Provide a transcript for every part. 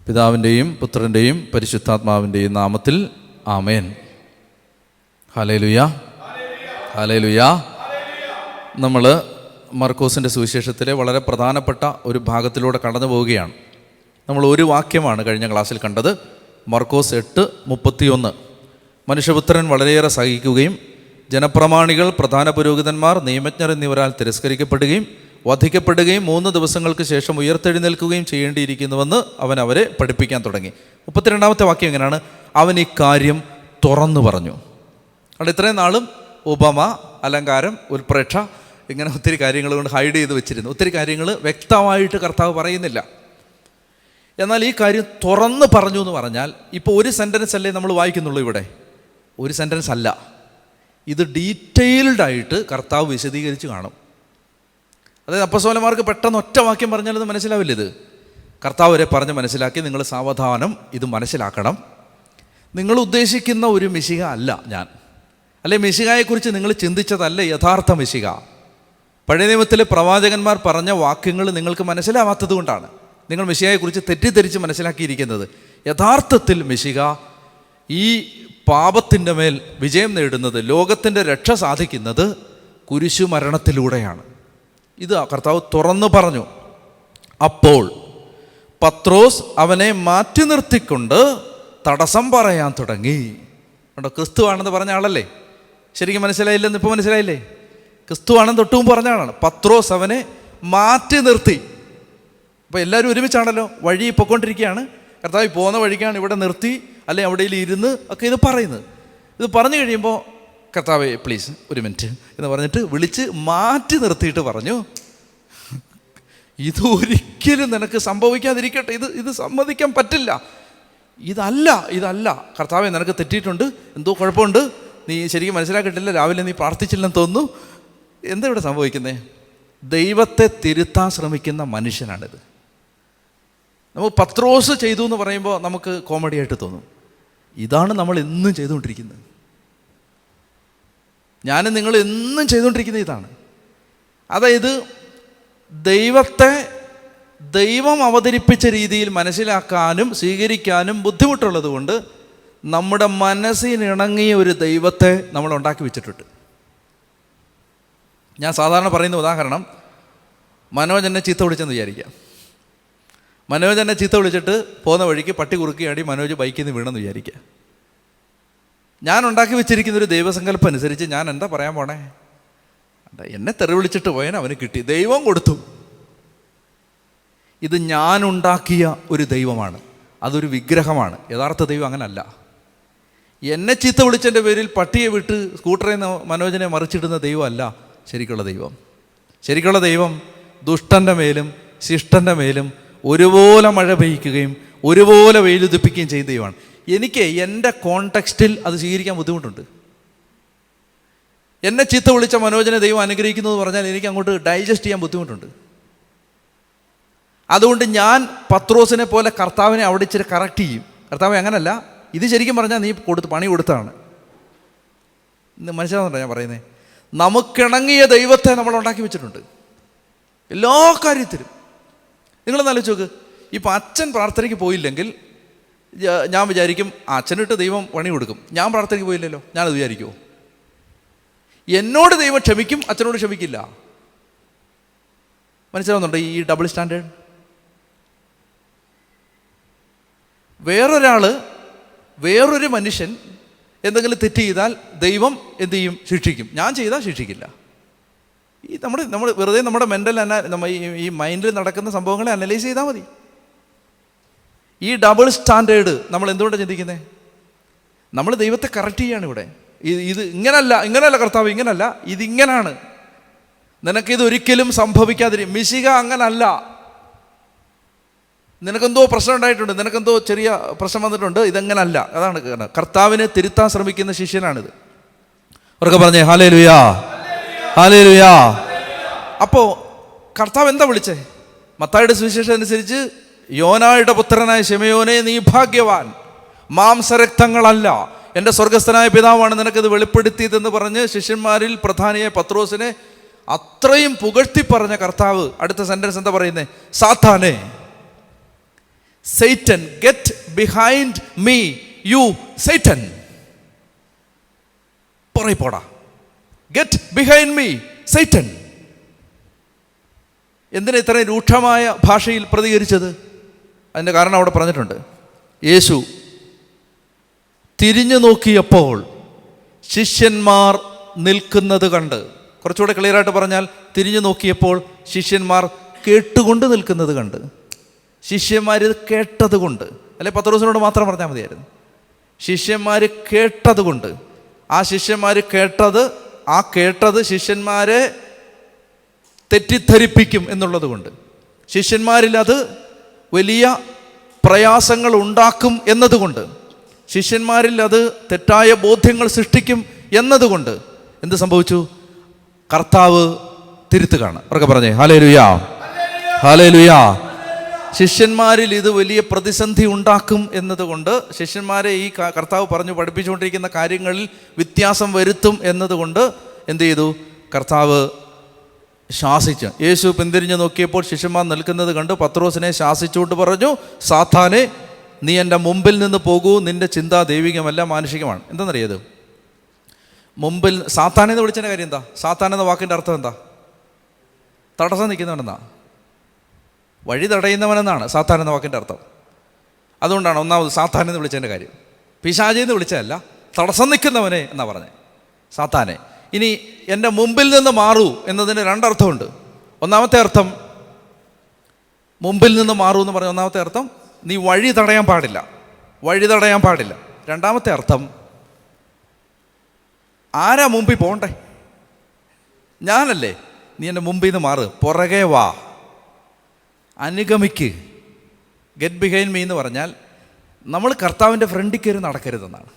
പിതാവിൻ്റെയും പുത്രൻ്റെയും പരിശുദ്ധാത്മാവിൻ്റെയും നാമത്തിൽ ആമേൻ. Hallelujah, hallelujah. നമ്മൾ മർക്കോസിൻ്റെ സുവിശേഷത്തിലെ വളരെ പ്രധാനപ്പെട്ട ഒരു ഭാഗത്തിലൂടെ കടന്നു പോവുകയാണ്. നമ്മൾ ഒരു വാക്യമാണ് കഴിഞ്ഞ ക്ലാസ്സിൽ കണ്ടത്. മർക്കോസ് 8:31. മനുഷ്യപുത്രൻ വളരെയേറെ സഹിക്കുകയും ജനപ്രമാണികൾ, പ്രധാന പുരോഹിതന്മാർ, നിയമജ്ഞർ എന്നിവരാൽ തിരസ്കരിക്കപ്പെടുകയും വധിക്കപ്പെടുകയും 3 ദിവസങ്ങൾക്ക് ശേഷം ഉയർത്തെഴുന്നേൽക്കുകയും ചെയ്യേണ്ടിയിരിക്കുന്നുവെന്ന് അവൻ അവരെ പഠിപ്പിക്കാൻ തുടങ്ങി. 32-ാമത്തെ വാക്യം എങ്ങനെയാണ്? അവൻ ഈ കാര്യം തുറന്നു പറഞ്ഞു. അവിടെ ഇത്രയും നാളും ഉപമ, അലങ്കാരം, ഉൽപ്രേക്ഷ, ഇങ്ങനെ ഒത്തിരി കാര്യങ്ങൾ കൊണ്ട് ഹൈഡ് ചെയ്ത് വെച്ചിരുന്നു. ഒത്തിരി കാര്യങ്ങൾ വ്യക്തമായിട്ട് കർത്താവ് പറയുന്നില്ല. എന്നാൽ ഈ കാര്യം തുറന്ന് പറഞ്ഞു എന്ന് പറഞ്ഞാൽ, ഇപ്പോൾ ഒരു സെൻറ്റൻസ് അല്ലേ നമ്മൾ വായിക്കുന്നുള്ളൂ. ഇവിടെ ഒരു സെൻറ്റൻസ് അല്ല, ഇത് ഡീറ്റെയിൽഡായിട്ട് കർത്താവ് വിശദീകരിച്ച് കാണും. അതായത് അപ്പസ്തോലന്മാർക്ക് പെട്ടെന്ന് ഒറ്റ വാക്യം പറഞ്ഞാൽ ഇത് മനസ്സിലാവില്ല. ഇത് കർത്താവ് വരെ പറഞ്ഞ് മനസ്സിലാക്കി, നിങ്ങൾ സാവധാനം ഇത് മനസ്സിലാക്കണം. നിങ്ങൾ ഉദ്ദേശിക്കുന്ന ഒരു മിശിഹ അല്ല ഞാൻ, അല്ലെ മിശിഹായെക്കുറിച്ച് നിങ്ങൾ ചിന്തിച്ചതല്ല യഥാർത്ഥ മിശിഹ. പഴയ നിയമത്തിലെ പ്രവാചകന്മാർ പറഞ്ഞ വാക്യങ്ങൾ നിങ്ങൾക്ക് മനസ്സിലാവാത്തത് കൊണ്ടാണ് നിങ്ങൾ മിശിഹായെക്കുറിച്ച് തെറ്റിദ്ധരിച്ച് മനസ്സിലാക്കിയിരിക്കുന്നത്. യഥാർത്ഥത്തിൽ മിശിഹ ഈ പാപത്തിൻ്റെ മേൽ വിജയം നേടുന്നത്, ലോകത്തിൻ്റെ രക്ഷ സാധിക്കുന്നത് കുരിശുമരണത്തിലൂടെയാണ്. ഇത് കർത്താവ് തുറന്നു പറഞ്ഞു. അപ്പോൾ പത്രോസ് അവനെ മാറ്റി നിർത്തിക്കൊണ്ട് തടസ്സം പറയാൻ തുടങ്ങി. കണ്ടോ, ക്രിസ്തുവാണെന്ന് പറഞ്ഞ ആളല്ലേ? ശരിക്കും മനസ്സിലായില്ലെന്ന് ഇപ്പോൾ മനസ്സിലായില്ലേ? ക്രിസ്തുവാണെന്ന് തൊട്ടും പറഞ്ഞ ആളാണ്. പത്രോസ് അവനെ മാറ്റി നിർത്തി. അപ്പോൾ എല്ലാവരും ഒരുമിച്ചാണല്ലോ, വഴി പൊയ്ക്കൊണ്ടിരിക്കുകയാണ്. കർത്താവ് പോകുന്ന വഴിക്കാണ് ഇവിടെ നിർത്തി, അല്ലെ അവിടെ ഇരുന്ന് ഒക്കെ ഇത് പറയുന്നത്. ഇത് പറഞ്ഞു കഴിയുമ്പോൾ കർത്താവേ പ്ലീസ് ഒരു മിനിറ്റ് എന്ന് പറഞ്ഞിട്ട് വിളിച്ച് മാറ്റി നിർത്തിയിട്ട് പറഞ്ഞു, ഇതൊരിക്കലും നിനക്ക് സംഭവിക്കാതിരിക്കട്ടെ, ഇത് സമ്മതിക്കാൻ പറ്റില്ല, ഇതല്ല കർത്താവേ, നിനക്ക് തെറ്റിയിട്ടുണ്ട്, എന്തോ കുഴപ്പമുണ്ട്, നീ ശരിക്കും മനസ്സിലാക്കിയിട്ടില്ല, രാവിലെ നീ പ്രാർത്ഥിച്ചില്ലെന്ന് തോന്നുന്നു. എന്താ ഇവിടെ സംഭവിക്കുന്നത്? ദൈവത്തെ തിരുത്താൻ ശ്രമിക്കുന്ന മനുഷ്യനാണിത്. നമുക്ക് പത്രോസ് ചെയ്തു എന്ന് പറയുമ്പോൾ നമുക്ക് കോമഡി ആയിട്ട് തോന്നും. ഇതാണ് നമ്മൾ എന്നും ചെയ്തുകൊണ്ടിരിക്കുന്നത്. ഞാനും നിങ്ങൾ എന്നും ചെയ്തുകൊണ്ടിരിക്കുന്നത് ഇതാണ്. അതായത് ദൈവം അവതരിപ്പിച്ച രീതിയിൽ മനസ്സിലാക്കാനും സ്വീകരിക്കാനും ബുദ്ധിമുട്ടുള്ളത് കൊണ്ട് നമ്മുടെ മനസ്സിനിണങ്ങിയ ഒരു ദൈവത്തെ നമ്മൾ ഉണ്ടാക്കി വെച്ചിട്ടുണ്ട്. ഞാൻ സാധാരണ പറയുന്ന ഉദാഹരണം, മനോജ് എന്നെ ചീത്ത വിളിച്ചെന്ന് വിചാരിക്കാം. മനോജ് എന്നെ ചീത്ത വിളിച്ചിട്ട് പോകുന്ന വഴിക്ക് പട്ടി കുറുക്കിയാടി മനോജ് ബൈക്കിൽ നിന്ന് വീണെന്ന് വിചാരിക്കുക. ഞാൻ ഉണ്ടാക്കി വെച്ചിരിക്കുന്നൊരു ദൈവസങ്കല്പം അനുസരിച്ച് ഞാൻ എന്താ പറയാൻ പോണേ? എന്നെ തെറി വിളിച്ചിട്ട് പോയാൽ അവന് കിട്ടി, ദൈവം കൊടുത്തു. ഇത് ഞാൻ ഉണ്ടാക്കിയ ഒരു ദൈവമാണ്, അതൊരു വിഗ്രഹമാണ്. യഥാർത്ഥ ദൈവം അങ്ങനല്ല. എന്നെ ചീത്ത വിളിച്ചതിൻ്റെ പേരിൽ പട്ടിയെ വിട്ട് സ്കൂട്ടറിൽ നിന്ന് മനോജിനെ മറിച്ചിടുന്ന ദൈവമല്ല ശരിക്കുള്ള ദൈവം. ശരിക്കുള്ള ദൈവം ദുഷ്ടൻ്റെ മേലും ശിഷ്ടൻ്റെ മേലും ഒരുപോലെ മഴ പെയ്യ്ക്കുകയും ഒരുപോലെ വെയിലുദിപ്പിക്കുകയും ചെയ്യുന്ന ദൈവമാണ്. എനിക്ക് എൻ്റെ കോണ്ടെക്സ്റ്റിൽ അത് സ്വീകരിക്കാൻ ബുദ്ധിമുട്ടുണ്ട്. എന്നെ ചീത്ത വിളിച്ച മനോജനെ ദൈവം അനുഗ്രഹിക്കുന്നു എന്ന് പറഞ്ഞാൽ എനിക്ക് അങ്ങോട്ട് ഡൈജസ്റ്റ് ചെയ്യാൻ ബുദ്ധിമുട്ടുണ്ട്. അതുകൊണ്ട് ഞാൻ പത്രോസിനെ പോലെ കർത്താവിനെ അവിടെ ഇച്ചിരി കറക്റ്റ് ചെയ്യും. കർത്താവ് അങ്ങനല്ല, ഇത് ശരിക്കും പറഞ്ഞാൽ നീ പണി കൊടുത്താണ്. ഇന്ന് മനസ്സിലാവുന്നുണ്ടോ ഞാൻ പറയുന്നത്? നമുക്കിണങ്ങിയ ദൈവത്തെ നമ്മൾ ഉണ്ടാക്കി വെച്ചിട്ടുണ്ട് എല്ലാ കാര്യത്തിലും. നിങ്ങളൊന്ന് ആലോചിച്ച് നോക്ക്. ഇപ്പം അച്ഛൻ പ്രാർത്ഥനയ്ക്ക് പോയില്ലെങ്കിൽ ഞാൻ വിചാരിക്കും അച്ഛനിട്ട് ദൈവം പണി കൊടുക്കും. ഞാൻ പ്രാർത്ഥനയ്ക്ക് പോയില്ലല്ലോ, ഞാനത് വിചാരിക്കുമോ? എന്നോട് ദൈവം ക്ഷമിക്കും, അച്ഛനോട് ക്ഷമിക്കില്ല. മനസ്സിലാവുന്നുണ്ടോ ഈ ഡബിൾ സ്റ്റാൻഡേർഡ്? വേറൊരു മനുഷ്യൻ എന്തെങ്കിലും തെറ്റ് ചെയ്താൽ ദൈവം എന്ത് ചെയ്യും? ശിക്ഷിക്കും. ഞാൻ ചെയ്താൽ ശിക്ഷിക്കില്ല. ഈ നമ്മൾ വെറുതെ നമ്മുടെ ഈ മൈൻഡിൽ നടക്കുന്ന സംഭവങ്ങളെ അനലൈസ് ചെയ്താൽ മതി. ഈ ഡബിൾ സ്റ്റാൻഡേർഡ് നമ്മൾ എന്തുകൊണ്ടാണ് ചിന്തിക്കുന്നത്? നമ്മൾ ദൈവത്തെ കറക്റ്റ് ചെയ്യാണ് ഇവിടെ. ഇത് ഇങ്ങനല്ല കർത്താവ്, ഇങ്ങനല്ല, ഇതിങ്ങനാണ്, നിനക്കിതൊരിക്കലും മിശിഹ അങ്ങനല്ല. നിനക്കെന്തോ പ്രശ്നം ഉണ്ടായിട്ടുണ്ട്, നിനക്കെന്തോ ചെറിയ പ്രശ്നം വന്നിട്ടുണ്ട്, ഇതെങ്ങനല്ല. അതാണ് കർത്താവിനെ തിരുത്താൻ ശ്രമിക്കുന്ന ശിഷ്യനാണിത്. അവർക്ക് പറഞ്ഞേ ഹല്ലേലൂയാ, ഹല്ലേലൂയാ. അപ്പോൾ കർത്താവ് എന്താ വിളിച്ചേ? മത്തായിയുടെ സുവിശേഷം അനുസരിച്ച്, യോനായുടെ പുത്രനായ ശിമയോനെ നീ ഭാഗ്യവാൻ, മാംസരക്തങ്ങളല്ല എൻ്റെ സ്വർഗസ്ഥനായ പിതാവാണ് നിനക്കിത് വെളിപ്പെടുത്തിയതെന്ന് പറഞ്ഞ് ശിഷ്യന്മാരിൽ പ്രധാനിയായ പത്രോസിനെ അത്രയും പുകഴ്ത്തി പറഞ്ഞ കർത്താവ് അടുത്ത സെൻറ്റൻസ് എന്താ പറയുന്നത്? സാത്താനെ Satan, get behind me, you Satan. പുറകെ പോടാ. Get behind me, Satan. എന്തിനാ ഇത്രയും രൂക്ഷമായ ഭാഷയിൽ പ്രതികരിച്ചത്? അതിൻ്റെ കാരണം അവിടെ പറഞ്ഞിട്ടുണ്ട്. യേശു തിരിഞ്ഞു നോക്കിയപ്പോൾ ശിഷ്യന്മാർ നിൽക്കുന്നത് കണ്ട്, കുറച്ചുകൂടെ ക്ലിയറായിട്ട് പറഞ്ഞാൽ, തിരിഞ്ഞു നോക്കിയപ്പോൾ ശിഷ്യന്മാർ കേട്ടുകൊണ്ട് നിൽക്കുന്നത് കണ്ട്. ശിഷ്യന്മാർ ഇത് കേട്ടത് കൊണ്ട്, അല്ലെ പത്രോസിനോട് മാത്രം പറഞ്ഞാൽ മതിയായിരുന്നു. ശിഷ്യന്മാർ കേട്ടത് കൊണ്ട്, ആ ശിഷ്യന്മാർ കേട്ടത് ശിഷ്യന്മാരെ തെറ്റിദ്ധരിപ്പിക്കും എന്നുള്ളത് കൊണ്ട്, ശിഷ്യന്മാരിൽ അത് വലിയ പ്രയാസങ്ങൾ ഉണ്ടാക്കും എന്നതുകൊണ്ട്, ശിഷ്യന്മാരിൽ അത് തെറ്റായ ബോധ്യങ്ങൾ സൃഷ്ടിക്കും എന്നതുകൊണ്ട് എന്ത് സംഭവിച്ചു? കർത്താവ് തിരുത്തുകയാണ്. അവർക്ക് പറഞ്ഞേ ഹല്ലേലൂയാ, ഹല്ലേലൂയാ. ശിഷ്യന്മാരിൽ ഇത് വലിയ പ്രതിസന്ധി ഉണ്ടാക്കും എന്നതുകൊണ്ട്, ശിഷ്യന്മാരെ ഈ കർത്താവ് പറഞ്ഞു പഠിപ്പിച്ചുകൊണ്ടിരിക്കുന്ന കാര്യങ്ങളിൽ വ്യത്യാസം വരുത്തും എന്നതുകൊണ്ട് എന്ത് ചെയ്തു? കർത്താവ് ശാസിച്ചു. യേശു പിന്തിരിഞ്ഞ് നോക്കിയപ്പോൾ ശിഷ്യന്മാർ നിൽക്കുന്നത് കണ്ട് പത്രോസിനെ ശാസിച്ചുകൊണ്ട് പറഞ്ഞു, സാത്താനെ, നീ എൻ്റെ മുമ്പിൽ നിന്ന് പോകൂ, നിൻ്റെ ചിന്ത ദൈവികമല്ല മാനുഷികമാണ്. എന്താണെന്നറിയത്? മുമ്പിൽ സാത്താനെന്ന് വിളിച്ചതിൻ്റെ കാര്യം എന്താ? സാത്താൻ എന്ന വാക്കിൻ്റെ അർത്ഥം എന്താ? തടസ്സം നിൽക്കുന്നവനെന്നാ, വഴി തടയുന്നവനെന്നാണ് സാത്താൻ എന്ന വാക്കിൻ്റെ അർത്ഥം. അതുകൊണ്ടാണ് ഒന്നാമത് സാത്താനെന്ന് വിളിച്ചതിൻ്റെ കാര്യം. പിശാചെന്ന് വിളിച്ചതല്ല, തടസ്സം നിൽക്കുന്നവനെ എന്നാ പറഞ്ഞത്, സാത്താനെ. ഇനി എൻ്റെ മുമ്പിൽ നിന്ന് മാറൂ എന്നതിന് രണ്ടർത്ഥമുണ്ട്. ഒന്നാമത്തെ അർത്ഥം, മുമ്പിൽ നിന്ന് മാറൂ എന്ന് പറഞ്ഞ ഒന്നാമത്തെ അർത്ഥം, നീ വഴി തടയാൻ പാടില്ല, വഴി തടയാൻ പാടില്ല. രണ്ടാമത്തെ അർത്ഥം, ആരാ മുമ്പിൽ പോകണ്ടേ? ഞാനല്ലേ. നീ എൻ്റെ മുമ്പിൽ നിന്ന് മാറ്, പുറകെ വാ, അനുഗമിക്ക്. ഗെറ്റ് ബിഹൈൻഡ് മീ എന്ന് പറഞ്ഞാൽ നമ്മൾ കർത്താവിൻ്റെ ഫ്രണ്ടിൽ കയറി നടക്കരുതെന്നാണ്.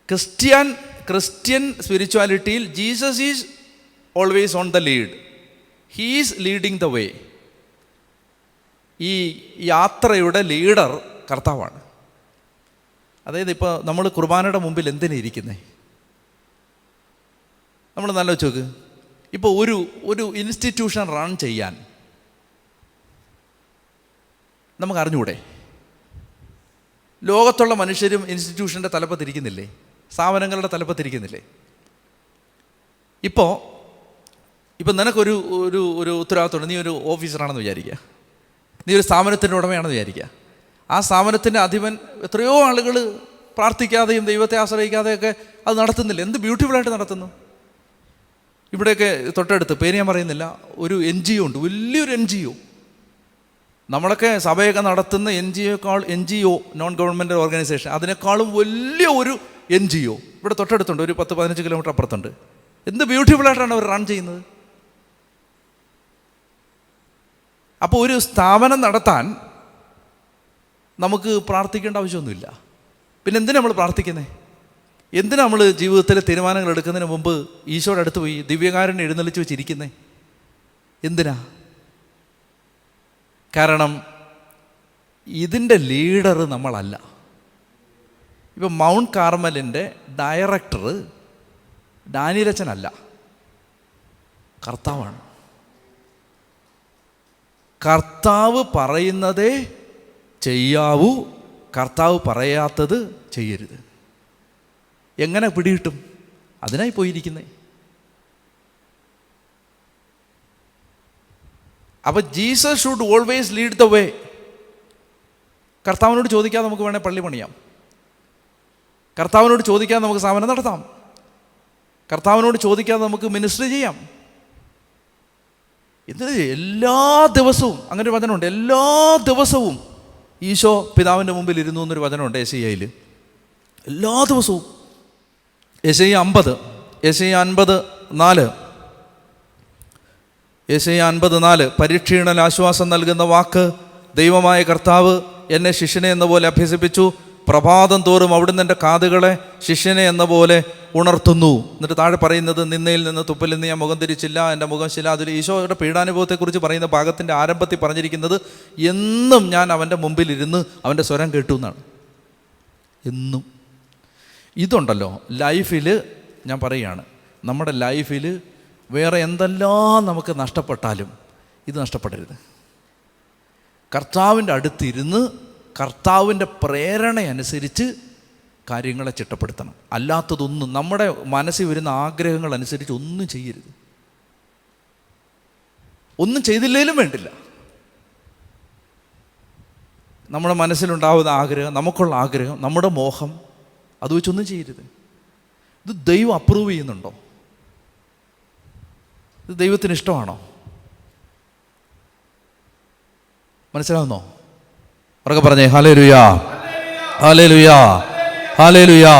ക്രിസ്ത്യൻ സ്പിരിച്വാലിറ്റിയിൽ Jesus is always on the lead. He is leading the way. ഈ യാത്രയുടെ ലീഡർ കർത്താവാണ്. അതായത് ഇപ്പോൾ നമ്മൾ കുർബാനയുടെ മുമ്പിൽ എന്തിനാണ് ഇരിക്കുന്നത്? നമ്മൾ നല്ല വെച്ചോക്ക്. ഇപ്പോൾ ഒരു ഇൻസ്റ്റിറ്റ്യൂഷൻ റൺ ചെയ്യാൻ നമുക്ക് അറിഞ്ഞൂടെ? ലോകത്തുള്ള മനുഷ്യരും ഇൻസ്റ്റിറ്റ്യൂഷൻ്റെ തലപ്പത്തിരിക്കുന്നില്ലേ? സ്ഥാപനങ്ങളുടെ തലപ്പത്തിരിക്കുന്നില്ലേ? ഇപ്പോൾ നിനക്കൊരു ഒരു ഒരു ഉത്തരവാദിത്തമുണ്ട്. നീ ഒരു ഓഫീസറാണെന്ന് വിചാരിക്കുക, നീ ഒരു സ്ഥാപനത്തിൻ്റെ ഉടമയാണെന്ന് വിചാരിക്കുക. ആ സ്ഥാപനത്തിൻ്റെ അധിപൻ എത്രയോ ആളുകൾ പ്രാർത്ഥിക്കാതെയും ദൈവത്തെ ആശ്രയിക്കാതെയൊക്കെ അത് നടത്തുന്നില്ല. എന്ത് ബ്യൂട്ടിഫുള്ളായിട്ട് നടത്തുന്നു. ഇവിടെയൊക്കെ തൊട്ടടുത്ത്, പേര് ഞാൻ പറയുന്നില്ല, ഒരു NGO ഉണ്ട്, വലിയൊരു NGO. നമ്മളൊക്കെ സഭയൊക്കെ നടത്തുന്ന NGO നോൺ ഗവൺമെൻറ് ഓർഗനൈസേഷൻ, അതിനേക്കാളും വലിയ ഒരു NGO ഇവിടെ തൊട്ടടുത്തുണ്ട്, ഒരു 10-15 കിലോമീറ്റർ അപ്പുറത്തുണ്ട്. എന്ത് ബ്യൂട്ടിഫുള്ളായിട്ടാണ് അവർ റൺ ചെയ്യുന്നത്. അപ്പോൾ ഒരു സ്ഥാപനം നടത്താൻ നമുക്ക് പ്രാർത്ഥിക്കേണ്ട ആവശ്യമൊന്നുമില്ല. പിന്നെ എന്തിനാണ് നമ്മൾ പ്രാർത്ഥിക്കുന്നത്? എന്തിനാണ് നമ്മൾ ജീവിതത്തിലെ തീരുമാനങ്ങൾ എടുക്കുന്നതിന് മുമ്പ് ഈശോയുടെ അടുത്ത് പോയി ദിവ്യകാരുണ്യം എഴുന്നള്ളിച്ച് വെച്ചിരിക്കുന്നത്? എന്തിനാ? കാരണം ഇതിൻ്റെ ലീഡർ നമ്മളല്ല. ഇപ്പം മൗണ്ട് കാർമലിൻ്റെ ഡയറക്ടർ ഡാനിയലച്ചനല്ല, കർത്താവാണ്. കർത്താവ് പറയുന്നതേ ചെയ്യാവൂ, കർത്താവ് പറയാത്തത് ചെയ്യരുത്. എങ്ങനെ പിടികിട്ടും? അതിനായി പോയിരിക്കുന്നേ. അപ്പോൾ Jesus should always lead the way. കർത്താവിനോട് ചോദിക്കാതെ നമുക്ക് വേണേൽ പള്ളി പണിയാം, കർത്താവിനോട് ചോദിക്കാതെ നമുക്ക് സ്ഥാപനം നടത്താം, കർത്താവിനോട് ചോദിക്കാതെ നമുക്ക് മിനിസ്ട്രി ചെയ്യാം. ഇത് എല്ലാ ദിവസവും, അങ്ങനെ ഒരു വചനമുണ്ട്, എല്ലാ ദിവസവും ഈശോ പിതാവിൻ്റെ മുമ്പിൽ ഇരുന്നു എന്നൊരു വചനമുണ്ട് യെശയ്യായിൽ. എല്ലാ ദിവസവും. യെശയ്യാ 50:4 പരീക്ഷീണൽ ആശ്വാസം നൽകുന്ന വാക്ക്, ദൈവമായ കർത്താവ് എന്നെ ശിഷ്യനെ എന്ന പോലെ അഭ്യസിപ്പിച്ചു, പ്രഭാതം തോറും അവിടുന്ന് എൻ്റെ കാതുകളെ ശിഷ്യനെ എന്ന പോലെ ഉണർത്തുന്നു. എന്നിട്ട് താഴെ പറയുന്നത്, നിന്നയിൽ നിന്ന് തുപ്പലിൽ നിന്ന് ഞാൻ മുഖം തിരിച്ചില്ല, എൻ്റെ മുഖം ശിലാതിൽ. ഈശോയുടെ പീഡാനുഭവത്തെക്കുറിച്ച് പറയുന്ന ഭാഗത്തിൻ്റെ ആരംഭത്തിൽ പറഞ്ഞിരിക്കുന്നത്, എന്നും ഞാൻ അവൻ്റെ മുമ്പിലിരുന്ന് അവൻ്റെ സ്വരം കേട്ടു എന്നാണ്. എന്നും. ഇതുണ്ടല്ലോ ലൈഫിൽ, ഞാൻ പറയുകയാണ്, നമ്മുടെ ലൈഫിൽ വേറെ എന്തെല്ലാം നമുക്ക് നഷ്ടപ്പെട്ടാലും ഇത് നഷ്ടപ്പെടരുത്. കർത്താവിൻ്റെ അടുത്തിരുന്ന് കർത്താവിൻ്റെ പ്രേരണ അനുസരിച്ച് കാര്യങ്ങളെ ചിട്ടപ്പെടുത്തണം. അല്ലാത്തതൊന്നും നമ്മുടെ മനസ്സിൽ വരുന്ന ആഗ്രഹങ്ങൾ അനുസരിച്ച് ഒന്നും ചെയ്യരുത്. ഒന്നും ചെയ്തില്ലേലും വേണ്ടില്ല. നമ്മുടെ മനസ്സിലുണ്ടാവുന്ന ആഗ്രഹം, നമുക്കുള്ള ആഗ്രഹം, നമ്മുടെ മോഹം, അത് വെച്ചൊന്നും ചെയ്യരുത്. ഇത് ദൈവം അപ്രൂവ് ചെയ്യുന്നുണ്ടോ? ഇത് ദൈവത്തിന് ഇഷ്ടമാണോ? മനസ്സിലാവുന്നോ? ഉറക്കെ പറഞ്ഞേ ഹല്ലേലൂയാ, ഹല്ലേലൂയാ, ഹല്ലേലൂയാ,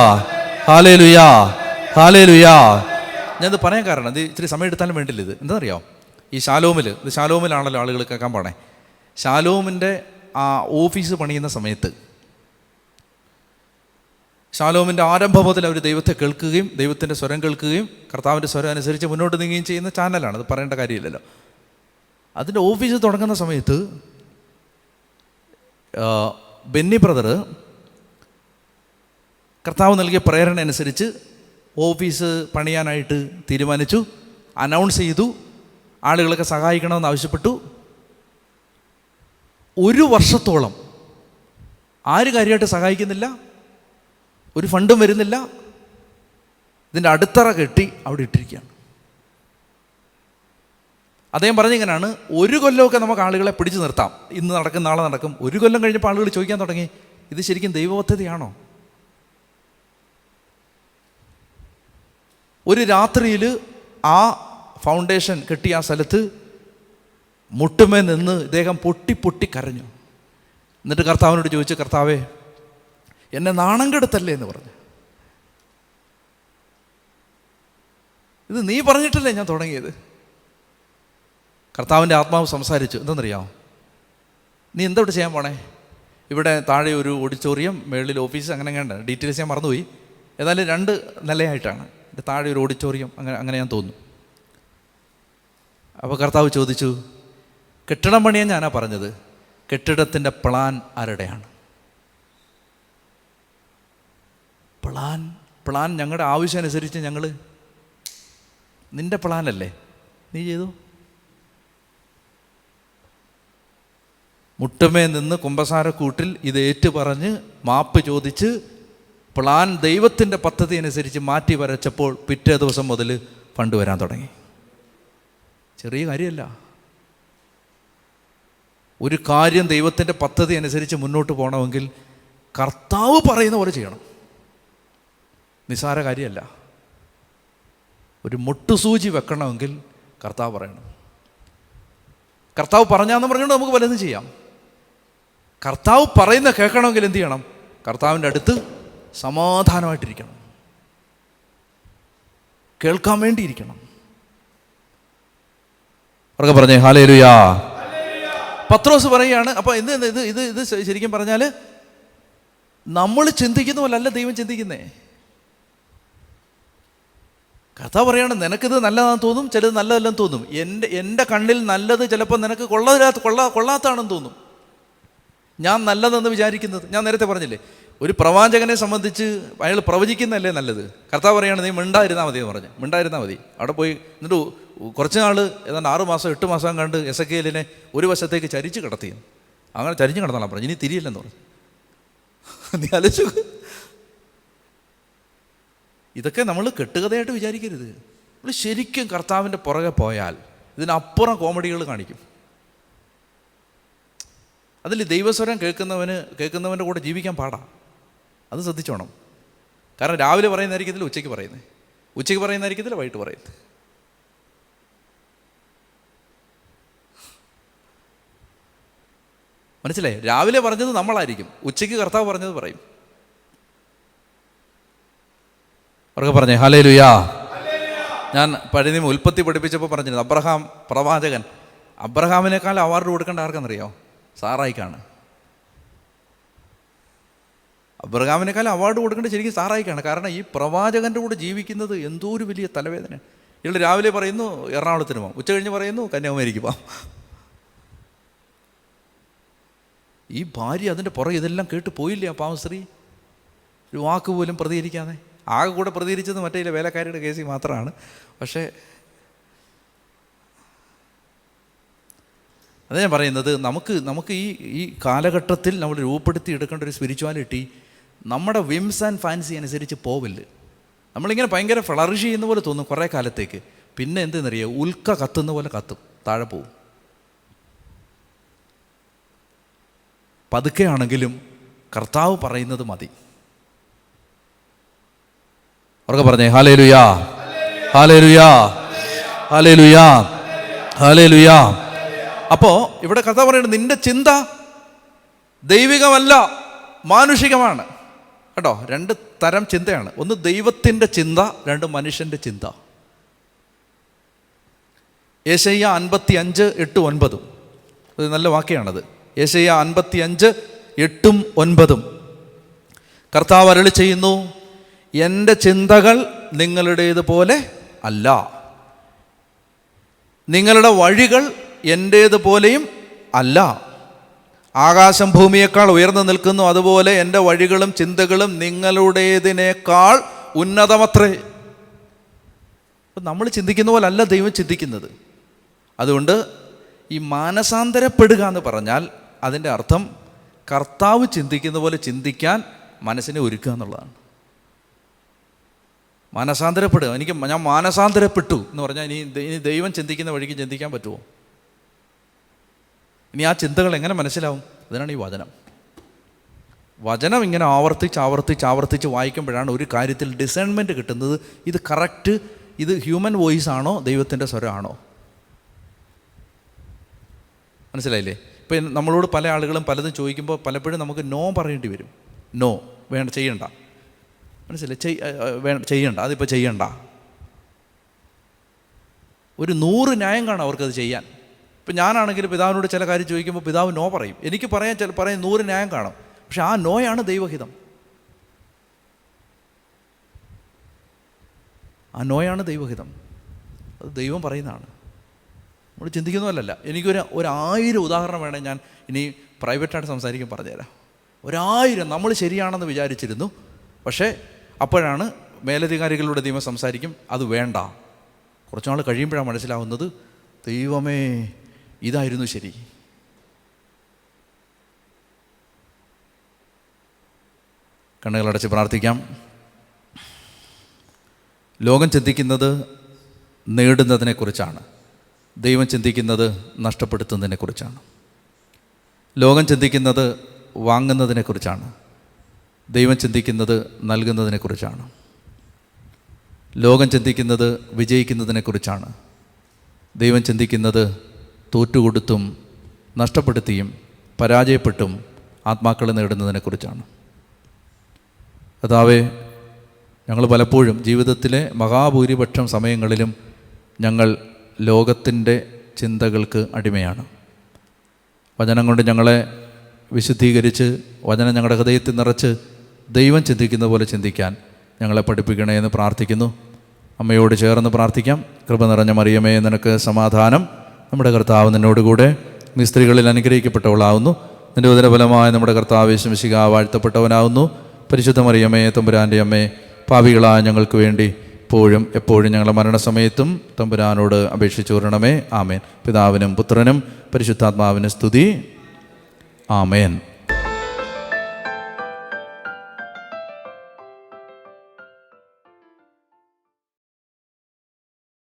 ഹല്ലേലൂയാ, ഹല്ലേലൂയാ. ഞാനിത് പറയാൻ കാരണം, ഇത് ഇത്തിരി സമയം എടുത്താലും വേണ്ടില്ല. ഇത് എന്താ അറിയാം, ഈ ശാലോമിലാണല്ലോ ആളുകൾ കേൾക്കാൻ പോണേ. ശാലോമിൻ്റെ ആ ഓഫീസ് പണിയുന്ന സമയത്ത് ശാലോമിൻ്റെ ആരംഭം മുതൽ അവർ ദൈവത്തെ കേൾക്കുകയും ദൈവത്തിൻ്റെ സ്വരം കേൾക്കുകയും കർത്താവിൻ്റെ സ്വരം അനുസരിച്ച് മുന്നോട്ട് നീങ്ങുകയും ചെയ്യുന്ന ചാനലാണ്. അത് പറയേണ്ട കാര്യമില്ലല്ലോ. അതിൻ്റെ ഓഫീസ് തുടങ്ങുന്ന സമയത്ത് ബെന്നി ബ്രദർ കർത്താവ് നൽകിയ പ്രേരണ അനുസരിച്ച് ഓഫീസ് പണിയാനായിട്ട് തീരുമാനിച്ചു. അനൗൺസ് ചെയ്തു, ആളുകളൊക്കെ സഹായിക്കണമെന്ന് ആവശ്യപ്പെട്ടു. 1 വർഷത്തോളം ആര് കാര്യമായിട്ട് സഹായിക്കുന്നില്ല, ഒരു ഫണ്ടും വരുന്നില്ല. ഇതിൻ്റെ അടിത്തറ കെട്ടി അവിടെ ഇട്ടിരിക്കുകയാണ്. അദ്ദേഹം പറഞ്ഞിങ്ങനെയാണ്, 1 കൊല്ലമൊക്കെ നമുക്ക് ആളുകളെ പിടിച്ചു നിർത്താം, ഇന്ന് നടക്കും നാളെ നടക്കും. 1 കൊല്ലം കഴിഞ്ഞപ്പോൾ ആളുകൾ ചോദിക്കാൻ തുടങ്ങി, ഇത് ശരിക്കും ദൈവപദ്ധതിയാണോ? ഒരു രാത്രിയിൽ ആ ഫൗണ്ടേഷൻ കെട്ടിയ ആ സ്ഥലത്ത് മുട്ടുമേ നിന്ന് ഇദ്ദേഹം പൊട്ടി പൊട്ടി കരഞ്ഞു. എന്നിട്ട് കർത്താവിനോട് ചോദിച്ചു, കർത്താവേ എന്നെ നാണം കെടുത്തല്ലേ എന്ന് പറഞ്ഞു. ഇത് നീ പറഞ്ഞിട്ടല്ലേ ഞാൻ തുടങ്ങിയത്. കർത്താവിൻ്റെ ആത്മാവ് സംസാരിച്ചു. എന്തെന്നറിയാമോ? നീ എന്താ ഇവിടെ ചെയ്യാൻ പോണേ? ഇവിടെ താഴെ ഒരു ഓഡിറ്റോറിയം, മേളിൽ ഓഫീസ്, അങ്ങനെ അങ്ങനെ ഡീറ്റെയിൽസ് ഞാൻ മറന്നുപോയി. ഏതായാലും 2 നിലയായിട്ടാണ്. താഴെ ഒരു ഓഡിറ്റോറിയം, അങ്ങനെ ഞാൻ തോന്നുന്നു. അപ്പോൾ കർത്താവ് ചോദിച്ചു, കെട്ടിടം പണിയാൻ ഞാനാ പറഞ്ഞത്, കെട്ടിടത്തിൻ്റെ പ്ലാൻ ആരുടെയാണ്? പ്ലാൻ ഞങ്ങളുടെ ആവശ്യം അനുസരിച്ച് ഞങ്ങൾ, നിൻ്റെ പ്ലാനല്ലേ, നീ ചെയ്തു. മുട്ടുമേ നിന്ന് കുമ്പസാരക്കൂട്ടിൽ ഇത് ഏറ്റു പറഞ്ഞ് മാപ്പ് ചോദിച്ച് പ്ലാൻ ദൈവത്തിൻ്റെ പദ്ധതി അനുസരിച്ച് മാറ്റി വരച്ചപ്പോൾ പിറ്റേ ദിവസം മുതൽ ഫണ്ട് വരാൻ തുടങ്ങി. ചെറിയ കാര്യമല്ല. ഒരു കാര്യം ദൈവത്തിൻ്റെ പദ്ധതി അനുസരിച്ച് മുന്നോട്ട് പോകണമെങ്കിൽ കർത്താവ് പറയുന്ന പോലെ ചെയ്യണം. നിസ്സാര കാര്യമല്ല. ഒരു മുട്ടുസൂചി വെക്കണമെങ്കിൽ കർത്താവ് പറയണം. കർത്താവ് പറഞ്ഞാന്ന് പറഞ്ഞുകൊണ്ട് നമുക്ക് പലതും ചെയ്യാം. കർത്താവ് പറയുന്ന കേൾക്കണമെങ്കിൽ എന്ത് ചെയ്യണം? കർത്താവിൻ്റെ അടുത്ത് സമാധാനമായിട്ടിരിക്കണം, കേൾക്കാൻ വേണ്ടിയിരിക്കണം. അവർക്ക് പറഞ്ഞേ ഹല്ലേലൂയാ. പത്രോസ് പറയുകയാണ്, അപ്പോൾ ഇത് ശരിക്കും പറഞ്ഞാൽ നമ്മൾ ചിന്തിക്കുന്ന പോലല്ല ദൈവം ചിന്തിക്കുന്നേ. കർത്താവ് പറയാണ്, നിനക്കിത് നല്ലതാണെന്ന് തോന്നും, ചിലത് നല്ലതല്ലെന്ന് തോന്നും. എൻ്റെ കണ്ണിൽ നല്ലത് ചിലപ്പോൾ നിനക്ക് കൊള്ളാത്തതാണെന്ന് തോന്നും. ഞാൻ നല്ലതെന്ന് വിചാരിക്കുന്നത്, ഞാൻ നേരത്തെ പറഞ്ഞില്ലേ, ഒരു പ്രവാചകനെ സംബന്ധിച്ച് അയാൾ പ്രവചിക്കുന്നതല്ലേ നല്ലത്. കർത്താവ് പറയാണ്, നീ മിണ്ടായിരുന്നാൽ മതി എന്ന് പറഞ്ഞു. മിണ്ടായിരുന്നാൽ മതി. അവിടെ പോയി എന്നിട്ട് കുറച്ച് നാൾ, ഏതാണ്ട് 6 മാസം 8 മാസം കണ്ട് എസെക്കിയേലിനെ ഒരു വശത്തേക്ക് ചരിച്ച് കിടത്തി. അങ്ങനെ ചരിഞ്ഞ് കിടന്നാലാണ് പറഞ്ഞു, ഇനി തിരിയില്ലെന്ന് പറഞ്ഞു. നീ ആലോചിച്ചു. ഇതൊക്കെ നമ്മൾ കെട്ടുകഥയായിട്ട് വിചാരിക്കരുത്. നമ്മൾ ശരിക്കും കർത്താവിൻ്റെ പുറകെ പോയാൽ ഇതിനപ്പുറം കോമഡികൾ കാണിക്കും. അതിൽ ദൈവസ്വരം കേൾക്കുന്നവൻ്റെ കൂടെ ജീവിക്കാൻ പാടാണ്. അത് ശ്രദ്ധിച്ചോണം. കാരണം രാവിലെ പറയുന്നതായിരിക്കത്തില്ല ഉച്ചയ്ക്ക് പറയുന്നത്, ഉച്ചയ്ക്ക് പറയുന്നതായിരിക്കത്തില്ല വൈകിട്ട് പറയുന്നത്. മനസ്സിലായി? രാവിലെ പറഞ്ഞത് നമ്മളായിരിക്കും, ഉച്ചയ്ക്ക് കർത്താവ് പറഞ്ഞത് പറയും. അവർക്ക് പറഞ്ഞേ ഹല്ലേലൂയാ. ഞാൻ പഴയ നിയമം ഉൽപ്പത്തി പഠിപ്പിച്ചപ്പോൾ പറഞ്ഞിരുന്നു, അബ്രഹാം പ്രവാചകൻ, അബ്രഹാമിനേക്കാൾ അവാർഡ് കൊടുക്കേണ്ട ആർക്കെന്നറിയോ? സാറായിക്കാണ്. അബ്രഹാമിനേക്കാൾ അവാർഡ് കൊടുക്കേണ്ടത് ശരിക്കും സാറായിക്കാണ്. കാരണം ഈ പ്രവാചകൻ്റെ കൂടെ ജീവിക്കുന്നത് എന്തോ ഒരു വലിയ തലവേദന. ഇയാൾ രാവിലെ പറയുന്നു എറണാകുളത്തിന് പോകാം, ഉച്ച കഴിഞ്ഞ് പറയുന്നു കന്യാകുമാരിക്ക് പോകാം. ഈ ഭാര്യ അതിൻ്റെ പുറകെ ഇതെല്ലാം കേട്ട് പോയില്ലേ ആ പാവം സ്ത്രീ? ഒരു വാക്ക് പോലും പ്രതികരിക്കാതെ. ആകെ കൂടെ പ്രതികരിച്ചത് മറ്റേ വേലക്കാരിയുടെ കേസിൽ മാത്രമാണ്. പക്ഷേ അതാ ഞാൻ പറയുന്നത്, നമുക്ക് ഈ കാലഘട്ടത്തിൽ നമ്മൾ രൂപപ്പെടുത്തി എടുക്കേണ്ട ഒരു സ്പിരിച്വാലിറ്റി നമ്മുടെ വിംസ് ആൻഡ് ഫാൻസി അനുസരിച്ച് പോവില്ല. നമ്മളിങ്ങനെ ഭയങ്കര ഫ്ലറിഷ് ചെയ്യുന്ന പോലെ തോന്നും കുറേ കാലത്തേക്ക്. പിന്നെ എന്തെന്നറിയാം, ഉൽക്ക കത്തുന്ന പോലെ കത്തും, താഴെ പോവും. പതുക്കെ ആണെങ്കിലും കർത്താവ് പറയുന്നത് മതി. അവർക്ക് പറഞ്ഞേ ഹല്ലേലൂയാ, ഹല്ലേലൂയാ, ഹല്ലേലൂയാ, ഹല്ലേലൂയാ. അപ്പോൾ ഇവിടെ കർത്താവ് പറയുന്നത് നിന്റെ ചിന്ത ദൈവികമല്ല, മാനുഷികമാണ്. കേട്ടോ, 2 തരം ചിന്തയാണ്. ഒന്ന് ദൈവത്തിൻ്റെ ചിന്ത, 2 മനുഷ്യൻ്റെ ചിന്ത. യെശയ്യാ 55:8-9 ഒരു നല്ല വാക്യാണത്. യെശയ്യാ 55:8-9 കർത്താവ് അരുളി ചെയ്യുന്നു, എൻ്റെ ചിന്തകൾ നിങ്ങളുടേതുപോലെ അല്ല, നിങ്ങളുടെ വഴികൾ എൻ്റേതുപോലെയും അല്ല. ആകാശം ഭൂമിയേക്കാൾ ഉയർന്നു നിൽക്കുന്നു, അതുപോലെ എൻ്റെ വഴികളും ചിന്തകളും നിങ്ങളുടേതിനേക്കാൾ ഉന്നതമത്രേ. അപ്പം നമ്മൾ ചിന്തിക്കുന്ന പോലെ അല്ല ദൈവം ചിന്തിക്കുന്നത്. അതുകൊണ്ട് ഈ മാനസാന്തരപ്പെടുക എന്ന് പറഞ്ഞാൽ അതിൻ്റെ അർത്ഥം കർത്താവ് ചിന്തിക്കുന്ന പോലെ ചിന്തിക്കാൻ മനസ്സിനെ ഒരുക്കുക എന്നുള്ളതാണ്. മാനസാന്തരപ്പെടുക, ഞാൻ മാനസാന്തരപ്പെട്ടു എന്ന് പറഞ്ഞാൽ ഇനി ദൈവം ചിന്തിക്കുന്ന വഴിക്ക് ചിന്തിക്കാൻ പറ്റുമോ? ഇനി ആ ചിന്തകൾ എങ്ങനെ മനസ്സിലാവും? അതിനാണ് ഈ വചനം ഇങ്ങനെ ആവർത്തിച്ച് വായിക്കുമ്പോഴാണ് ഒരു കാര്യത്തിൽ ഡിസേൺമെൻറ്റ് കിട്ടുന്നത്. ഇത് കറക്റ്റ്, ഇത് ഹ്യൂമൻ വോയിസ് ആണോ ദൈവത്തിൻ്റെ സ്വരമാണോ? മനസ്സിലായില്ലേ? ഇപ്പം നമ്മളോട് പല ആളുകളും പലതും ചോദിക്കുമ്പോൾ പലപ്പോഴും നമുക്ക് നോ പറയേണ്ടി വരും. നോ, വേണ്ട, ചെയ്യണ്ട. മനസ്സിലായി? ചെയ്യണ്ട, അതിപ്പോൾ ചെയ്യണ്ട. ഒരു 100 ന്യായം കാണും അവർക്കത് ചെയ്യാൻ. ഇപ്പം ഞാനാണെങ്കിൽ പിതാവിനോട് ചില കാര്യം ചോദിക്കുമ്പോൾ പിതാവ് നോ പറയും. എനിക്ക് പറയാൻ 100 ന്യായം കാണും. പക്ഷെ ആ നോയാണ് ദൈവഹിതം. ആ നോയാണ് ദൈവഹിതം. അത് ദൈവം പറയുന്നതാണ്, നമ്മൾ ചിന്തിക്കുന്നതല്ല. എനിക്കൊരു 1000 ഉദാഹരണം വേണേൽ ഞാൻ ഇനി പ്രൈവറ്റായിട്ട് സംസാരിക്കാൻ പറഞ്ഞുതരാം. 1000 നമ്മൾ ശരിയാണെന്ന് വിചാരിച്ചിരുന്നു, പക്ഷേ അപ്പോഴാണ് മേലധികാരികളുടെ ദൈവം സംസാരിക്കും, അത് വേണ്ട. കുറച്ച് നാൾ കഴിയുമ്പോഴാണ് മനസ്സിലാവുന്നത്, ദൈവമേ ഇതായിരുന്നു ശരി. കണ്ണുകളടച്ച് പ്രാർത്ഥിക്കാം. ലോകം ചിന്തിക്കുന്നത് നേടുന്നതിനെക്കുറിച്ചാണ്, ദൈവം ചിന്തിക്കുന്നത് നഷ്ടപ്പെടുത്തുന്നതിനെക്കുറിച്ചാണ്. ലോകം ചിന്തിക്കുന്നത് വാങ്ങുന്നതിനെക്കുറിച്ചാണ്, ദൈവം ചിന്തിക്കുന്നത് നൽകുന്നതിനെക്കുറിച്ചാണ്. ലോകം ചിന്തിക്കുന്നത് വിജയിക്കുന്നതിനെക്കുറിച്ചാണ്, ദൈവം ചിന്തിക്കുന്നത് തോറ്റുകൊടുത്തും നഷ്ടപ്പെടുത്തിയും പരാജയപ്പെട്ടും ആത്മാക്കളെ നേടുന്നതിനെക്കുറിച്ചാണ്. കർത്താവേ, ഞങ്ങൾ പലപ്പോഴും ജീവിതത്തിലെ മഹാഭൂരിപക്ഷം സമയങ്ങളിലും ഞങ്ങൾ ലോകത്തിൻ്റെ ചിന്തകൾക്ക് അടിമയാണ്. വചനം കൊണ്ട് ഞങ്ങളെ വിശുദ്ധീകരിച്ച്, വചനം ഞങ്ങളുടെ ഹൃദയത്തിൽ നിറച്ച് ദൈവം ചിന്തിക്കുന്ന പോലെ ചിന്തിക്കാൻ ഞങ്ങളെ പഠിപ്പിക്കണേ എന്ന് പ്രാർത്ഥിക്കുന്നു. അമ്മയോട് ചേർന്ന് പ്രാർത്ഥിക്കാം. കൃപ നിറഞ്ഞ മറിയമേ, നിനക്ക് സമാധാനം. നമ്മുടെ കർത്താവ് നിന്നോടുകൂടെ, നീ സ്ത്രീകളിൽ അനുഗ്രഹിക്കപ്പെട്ടവളാവുന്നു, നിൻ്റെ ഉദരഫലമായ നമ്മുടെ കർത്താവ് യേശു മിശിഹാ വാഴ്ത്തപ്പെട്ടവനാവുന്നു. പരിശുദ്ധ മറിയമേ, തമ്പുരാൻ്റെ അമ്മേ, പാപികളായ ഞങ്ങൾക്ക് വേണ്ടി ഇപ്പോഴും എപ്പോഴും ഞങ്ങളുടെ മരണസമയത്തും തമ്പുരാനോട് അപേക്ഷിച്ചു വരണമേ. ആമേൻ. പിതാവിനും പുത്രനും പരിശുദ്ധാത്മാവിനും സ്തുതി. ആമേൻ.